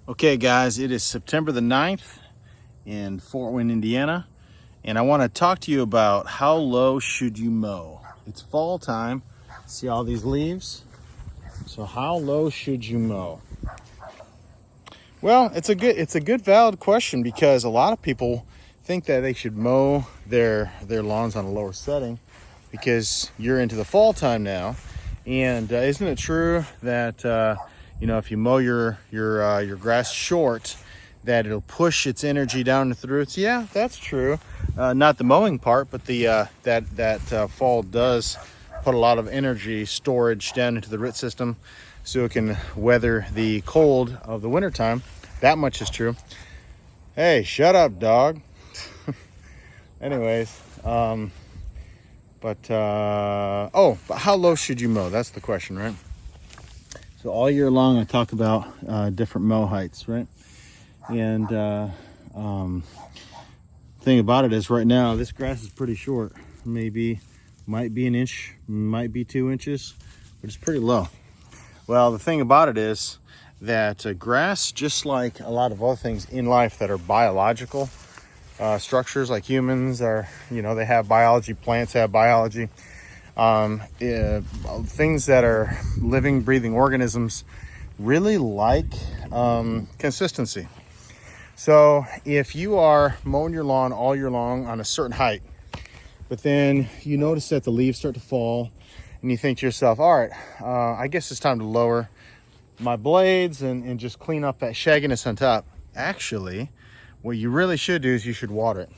Okay guys, it is September the 9th in Fort Wayne, Indiana, and I want to talk to you about how low should you mow. It's fall time. See all these leaves? So how low should you mow? Well, it's a good valid question, because a lot of people think that they should mow their lawns on a lower setting because you're into the fall time now. And isn't it true that if you mow your grass short, that it'll push its energy down into the roots? Yeah, that's true. Not the mowing part, but the fall does put a lot of energy storage down into the root system, so it can weather the cold of the wintertime. That much is true. Hey, shut up, dog. Anyways, but how low should you mow? That's the question, right? So all year long, I talk about different mow heights, right? And thing about it is, right now, this grass is pretty short. Might be an inch, might be 2 inches, but it's pretty low. Well, the thing about it is that grass, just like a lot of other things in life that are biological structures, like humans are, they have biology, plants have biology. Things that are living, breathing organisms really like consistency. So if you are mowing your lawn all year long on a certain height, but then you notice that the leaves start to fall, and you think to yourself, all right, I guess it's time to lower my blades and just clean up that shagginess on top. Actually, what you really should do is you should water it.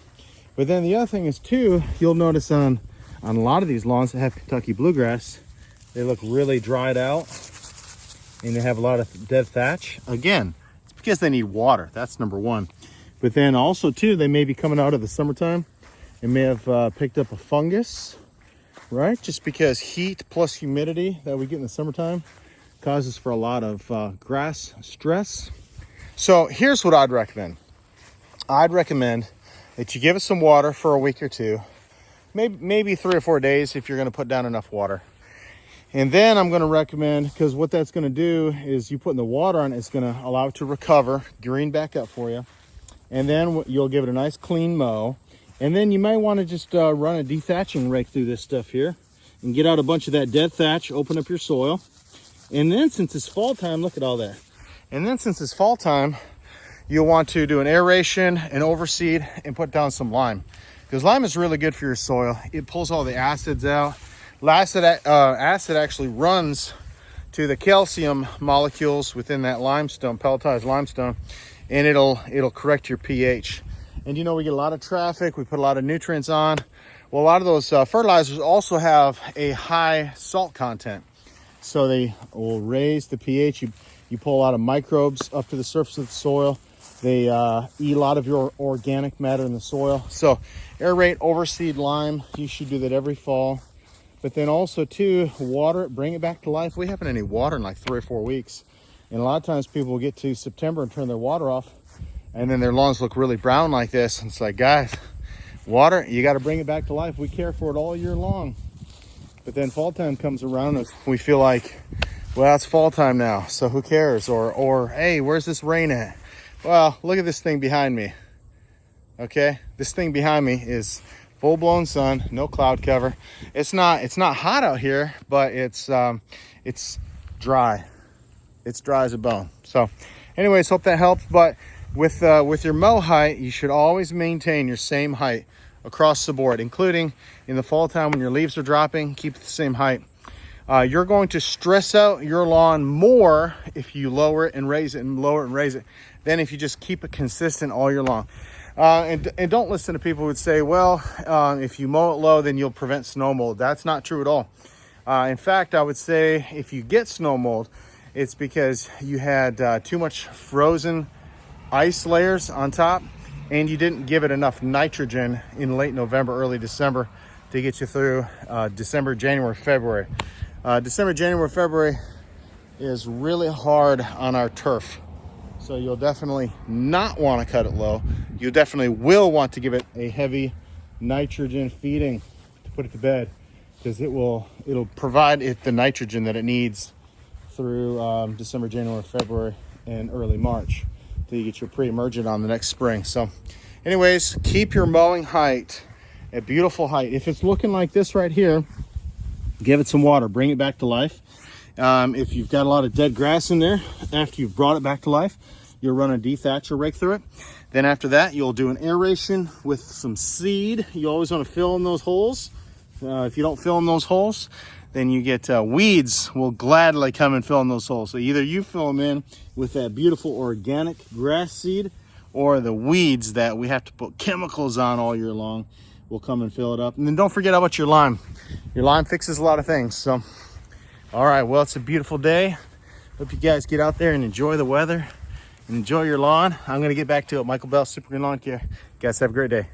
But then the other thing is too, you'll notice on a lot of these lawns that have Kentucky bluegrass, they look really dried out, and they have a lot of dead thatch. Again, it's because they need water. That's number one. But then also too, they may be coming out of the summertime and may have picked up a fungus, right? Just because heat plus humidity that we get in the summertime causes for a lot of grass stress. So here's what I'd recommend. I'd recommend that you give it some water for a week or two, maybe 3 or 4 days if you're going to put down enough water. And then I'm going to recommend, because what that's going to do is you putting the water on, it's going to allow it to recover, green back up for you. And then you'll give it a nice clean mow. And then you might want to just run a de-thatching rake through this stuff here and get out a bunch of that dead thatch, open up your soil. And then since it's fall time, look at all that. And then since it's fall time, you'll want to do an aeration and overseed and put down some lime. Because lime is really good for your soil. It pulls all the acids out. Acid actually runs to the calcium molecules within that limestone, pelletized limestone, and it'll correct your pH. And we get a lot of traffic, we put a lot of nutrients on. Well, a lot of those fertilizers also have a high salt content. So they will raise the pH. You pull a lot of microbes up to the surface of the soil. They eat a lot of your organic matter in the soil. So aerate, overseed lime, you should do that every fall. But then also too, water it, bring it back to life. We haven't had any water in like 3 or 4 weeks. And a lot of times people will get to September and turn their water off, and then their lawns look really brown like this. And it's like, guys, water, you got to bring it back to life. We care for it all year long. But then fall time comes around and we feel like, well, it's fall time now, so who cares? Or hey, where's this rain at? Well, look at this thing behind me. Okay, this thing behind me is full-blown sun, no cloud cover. It's not hot out here, but it's dry. It's dry as a bone. So anyways, hope that helped. But with your mow height, you should always maintain your same height across the board, including in the fall time when your leaves are dropping. Keep it the same height. You're going to stress out your lawn more if you lower it and raise it and lower it and raise it than if you just keep it consistent all year long. And don't listen to people who would say, well, if you mow it low, then you'll prevent snow mold. That's not true at all. In fact, I would say if you get snow mold, it's because you had too much frozen ice layers on top, and you didn't give it enough nitrogen in late November, early December to get you through December, January, February. December, January, February is really hard on our turf. So you'll definitely not want to cut it low. You definitely will want to give it a heavy nitrogen feeding to put it to bed, because it'll provide it the nitrogen that it needs through December, January, February, and early March till you get your pre-emergent on the next spring. So anyways, keep your mowing height a beautiful height. If it's looking like this right here, give it some water, bring it back to life. If you've got a lot of dead grass in there, after you've brought it back to life, you'll run a de-thatch or rake through it. Then after that, you'll do an aeration with some seed. You always want to fill in those holes. If you don't fill in those holes, then you get weeds will gladly come and fill in those holes. So either you fill them in with that beautiful organic grass seed, or the weeds that we have to put chemicals on all year long will come and fill it up. And then don't forget about your lime. Your lime fixes a lot of things. So, all right, well, it's a beautiful day. Hope you guys get out there and enjoy the weather and enjoy your lawn. I'm gonna get back to it. Michael Bell, Super Green Lawn Care. Guys, have a great day.